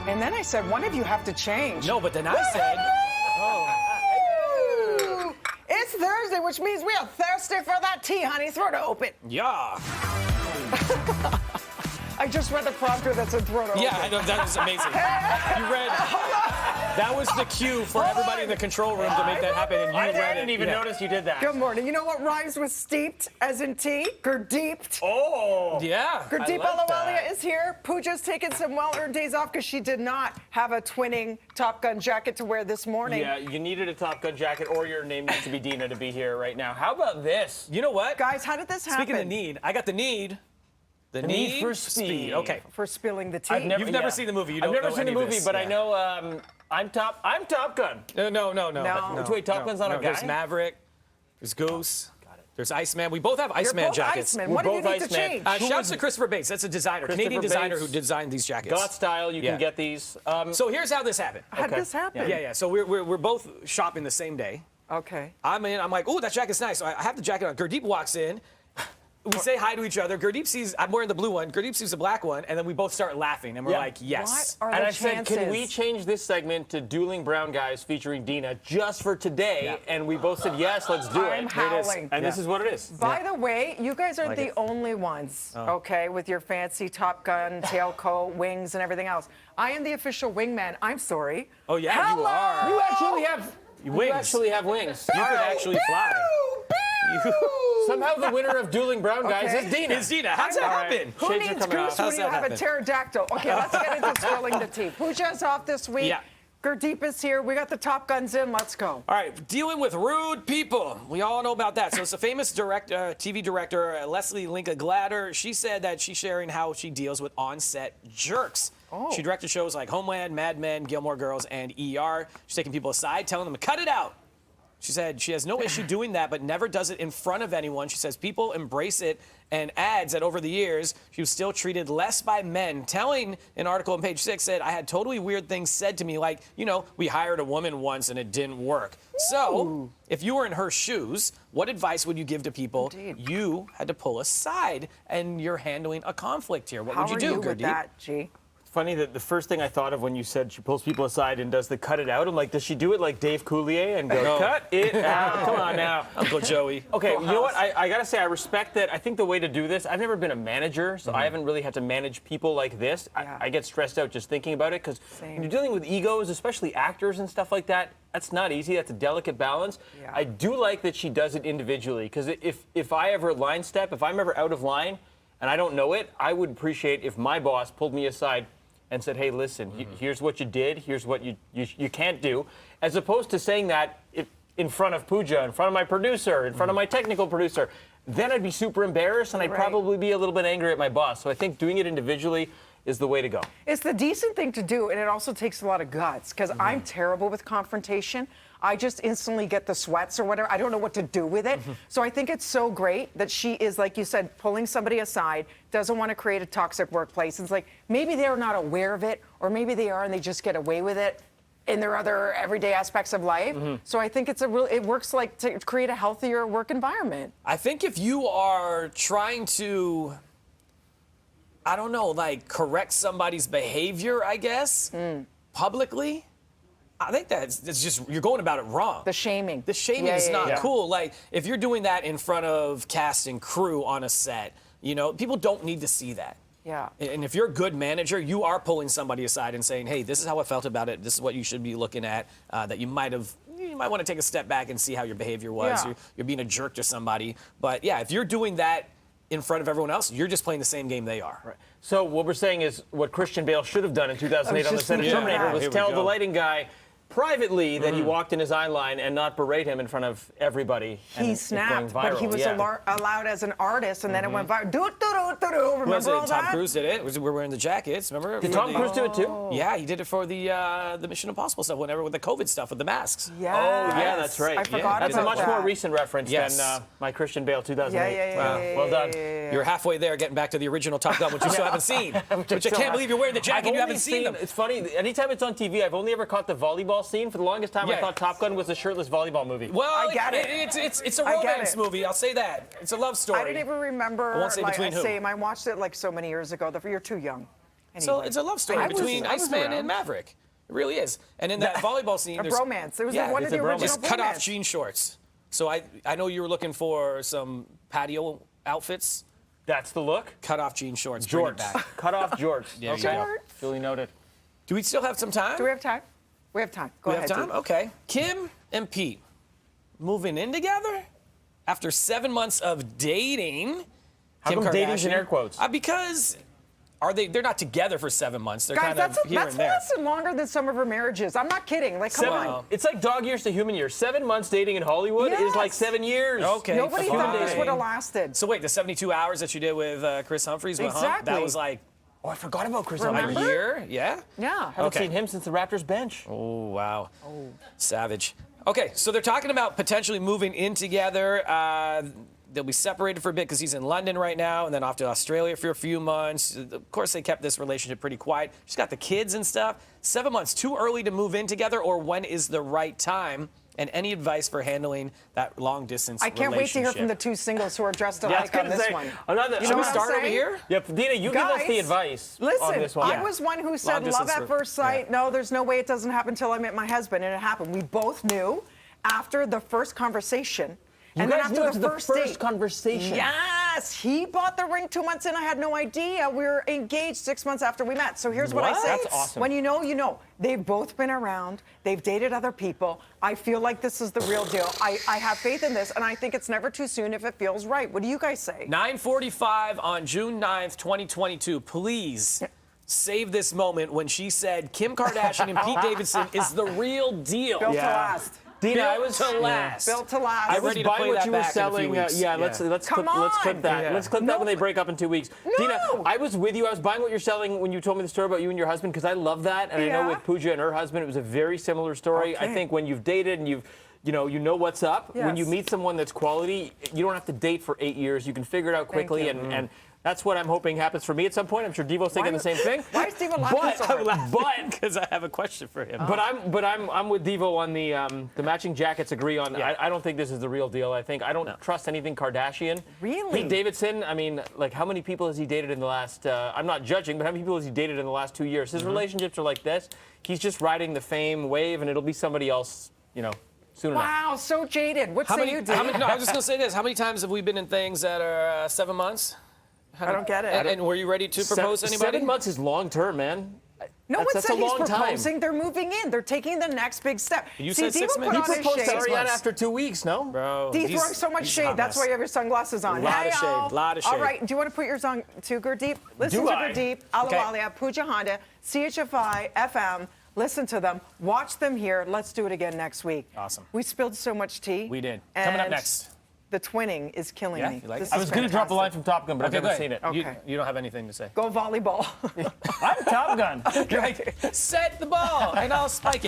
And then I said, one of you have to change. No, but then I said, oh. It's Thursday, which means we are thirsty for that tea, honey. Throw it open. yeah. I just read the prompter that said throw it open. Yeah, I know, that was amazing. You read, that was the cue for everybody in the control room to make that happen, and you read it. I didn't even notice you did that. Good morning. You know what rhymes with steeped, as in tea? Gurdeeped. Oh. Yeah. Gurdeep like Alawalia is here. Pooja's taking some well-earned days off because she did not have a twinning Top Gun jacket to wear this morning. Yeah, you needed a Top Gun jacket, or your name needs to be Dina to be here right now. How about this? You know what? Guys, how did this happen? Speaking of need, I got the need. The need for speed. Okay. For spilling the tea. You've never seen the movie. You don't I've never know seen any the of movie, this. but Yeah. I know I'm Top Gun. No. Wait, Top Gun's not a guy? There's Maverick. There's Goose. There's Iceman. We both have Iceman both jackets. Iceman. What do you both need to Iceman. change? Shouts to Christopher Bates. That's a designer, Canadian designer Bates. who designed these jackets. Got style. You Yeah. can get these. So here's how this happened. How did this happen? Yeah. So we're both shopping the same day. Okay. I'm like, oh, that jacket's nice. So I have the jacket on. Gurdeep walks in. We say hi to each other. Gurdeep sees, I'm wearing the blue one. Gurdeep sees the black one. And then we both start laughing. And we're like, yes. What are And the I said, chances? can we change this segment to Dueling Brown Guys featuring Dina just for today? Yeah. And we both said, yes, let's do I'm it. howling. And this is what it is. By the way, you guys aren't Like the it. only ones, okay, with your fancy Top Gun, tailcoat, wings, and everything else. I am the official wingman. I'm sorry. Oh, yeah, Hello? you are. You actually have Wings. You actually have wings. You could actually fly. Somehow the winner of Dueling Brown Guys Okay. is Dina. It's Dina. How's that happen? Who Shades are needs coming goose out. when you that have a happen? pterodactyl? Okay, let's get into swirling the tea. Pooja's off this week. Yeah. Gurdeep is here. We got the Top Guns in. Let's go. All right, dealing with rude people. We all know about that. So it's a famous TV director, Leslie Linka Glatter. She said that she's sharing how she deals with on-set jerks. Oh. She directed shows like Homeland, Mad Men, Gilmore Girls, and ER. She's taking people aside, telling them to cut it out. She said she has no issue doing that, but never does it in front of anyone. She says people embrace it and adds that over the years, she was still treated less by men. Telling an article on page 6 said, I had totally weird things said to me, like, we hired a woman once and it didn't work. So if you were in her shoes, what advice would you give to people you had to pull aside and you're handling a conflict here? What would you do, How are you with Gurdeep? that, G? Funny that the first thing I thought of when you said she pulls people aside and does the cut it out, I'm like, does she do it like Dave Coulier and go, cut it out? Come on now. Uncle Joey. Okay, you know what? I gotta say, I respect that. I think the way to do this, I've never been a manager, so I haven't really had to manage people like this. Yeah. I get stressed out just thinking about it, because when you're dealing with egos, especially actors and stuff like that, that's not easy. That's a delicate balance. Yeah. I do like that she does it individually, because if I ever line step, if I'm ever out of line and I don't know it, I would appreciate if my boss pulled me aside and said, hey, listen, here's what you did, here's what you can't do, as opposed to saying that in front of Pooja, in front of my producer, in front of my technical producer. Then I'd be super embarrassed, and I'd probably be a little bit angry at my boss. So I think doing it individually is the way to go. It's the decent thing to do, and it also takes a lot of guts, because I'm terrible with confrontation. I just instantly get the sweats or whatever. I don't know what to do with it. So I think it's so great that she is, like you said, pulling somebody aside, doesn't want to create a toxic workplace. It's like, maybe they're not aware of it, or maybe they are and they just get away with it in their other everyday aspects of life. So I think it works like to create a healthier work environment. I think if you are trying to, I don't know, like correct somebody's behavior, I guess, publicly, I think it's just, you're going about it wrong. The shaming. The shaming is not cool. Like, if you're doing that in front of cast and crew on a set, people don't need to see that. Yeah. And if you're a good manager, you are pulling somebody aside and saying, hey, this is how I felt about it. This is what you should be looking at, that you might want to take a step back and see how your behavior was. Yeah. You're being a jerk to somebody. But yeah, if you're doing that in front of everyone else, you're just playing the same game they are. Right. So what we're saying is what Christian Bale should have done in 2008 on the set of Terminator was tell the lighting guy privately that he walked in his eye line and not berate him in front of everybody. He snapped, but he was allowed as an artist, and then it went viral. Remember all Tom that? Cruise did it. We're wearing the jackets. Remember? Did Tom Cruise do it too? Yeah, he did it for the Mission Impossible stuff. Whenever with the COVID stuff with the masks. Yes. Oh, yeah, that's right. I forgot That's about a much that. more recent reference Yes. than my Christian Bale 2008. Yeah. Well done. You're halfway there, getting back to the original Top Gun, which you still haven't seen. Which I can't believe you're wearing the jacket and you haven't seen them. It's funny. Anytime it's on TV, I've only ever caught the volleyball scene. For the longest time, I thought Top Gun was a shirtless volleyball movie. Well, I get it. It's a romance movie. I'll say that. It's a love story. I didn't even remember. I won't say between who. I watched it like so many years ago. You're too young. So Anyway. it's a love story I was- between I was Iceman around. and Maverick. It really is. And in that volleyball scene, A there's bromance. It was yeah, one of it's the a bromance. original just cut off bromance. jean shorts. So I know you were looking for some patio outfits. That's the look. Cut off jean shorts. Bring it Jorts. back. Cut off jorts. There you Okay. go. Duly noted. Do we still have some time? Do we have time? We have time. Go We ahead. have time? Dee. Okay. Kim and Pete moving in together after 7 months of dating. How Kim come dating's in Kardashian. air quotes? Because they're not together for 7 months. They're Guys, kind of here that's and there. lasted longer than some of her marriages. I'm not kidding. Like, come Seven, on. it's like dog years to human years. 7 months dating in Hollywood is like Yes. 7 years. Okay. Nobody fine. thought this would have lasted. So wait, the 72 hours that you did with Chris Humphries, with Hump, Exactly. that was like Oh, I forgot about Chris Remember? Humphries. a year? Yeah? Yeah. Haven't Okay. seen him since the Raptors bench. Oh, wow. Savage. Okay, so they're talking about potentially moving in together. They'll be separated for a bit because he's in London right now and then off to Australia for a few months. Of course, they kept this relationship pretty quiet. She's got the kids and stuff. 7 months, too early to move in together, or when is the right time? And any advice for handling that long distance I can't wait to hear relationship? from the two singles who are dressed Yeah, I was alike on gonna this say, one. another- You Should know we what I'm start over saying? here? Yep, Dina, you give us the Guys, advice on Listen, this one. I was one who said love distance at re- first sight. No, there's no way it doesn't happen until I met my husband, and it happened. We both knew after the first conversation. And then guys after knew the after first the first date. conversation. Yes, he bought the ring 2 months in. I had no idea. We were engaged 6 months after we met. So here's what I What? say. That's awesome. When you know, you know. They've both been around. They've dated other people. I feel like this is the real deal. I have faith in this, and I think it's never too soon if it feels right. What do you guys say? 9:45 on June 9th, 2022. Please save this moment when she said Kim Kardashian and Pete Davidson is the real deal. Built to Yeah. last. Dina, I Built was to last. Built to last. I I'm was ready to buying play what that you were back in a few selling. weeks. Yeah, let's Come clip that. Yeah. Let's clip that when they break up in 2 weeks. Dina, I was with you. I was buying what you're selling when you told me the story about you and your husband because I love that, and I know Yeah. with Pooja and her husband, it was a very similar story. I Okay. think when you've dated and you know what's up. When you Yes. meet someone that's quality, you don't have to date for 8 years. You can figure it out quickly, you. and that's what I'm hoping happens for me at some point. I'm sure Devo's thinking the same thing. Why is Devo laughing so hard? But Because I have a question for him. I'm with Devo on the matching jackets. Agree on. Yeah. I don't think this is the real deal. I don't trust anything Kardashian. Really? Pete Davidson. I mean, like how many people has he dated in the last? I'm not judging, but how many people has he dated in the last 2 years? His relationships are like this. He's just riding the fame wave, and it'll be somebody else. Soon enough. Wow, so jaded. What say you, Dee? no, I was just going to say this. How many times have we been in things that are 7 months? I don't get it. And were you ready to propose to anybody? 7 months is long term, man. No one that's said a he's long time. proposing. They're moving in. They're taking the next big step. You See, said 6 Devo minutes. put He on his proposed to shades. Ariana after 2 weeks. No, Bro, Dee he's- throwing so much he's a hot shade. That's mess. why you have your sunglasses on. Lot of Hey, shade, y'all. lot of All shade. right, do you want to put yours on too, Gurdeep? Listen Do to I? Gurdeep, Okay. Alawalia, Pooja Honda, CHFI, FM. Listen to them. Watch them here. Let's do it again next week. Awesome. We spilled so much tea. We did. Coming up and next. The twinning is killing Yeah, me. you like This it? I is was going to drop a line fantastic. from Top Gun, but Okay, I've go never ahead. seen it. Okay. You don't have anything to say. Go volleyball. I'm Top Gun. Set the ball, and I'll spike it.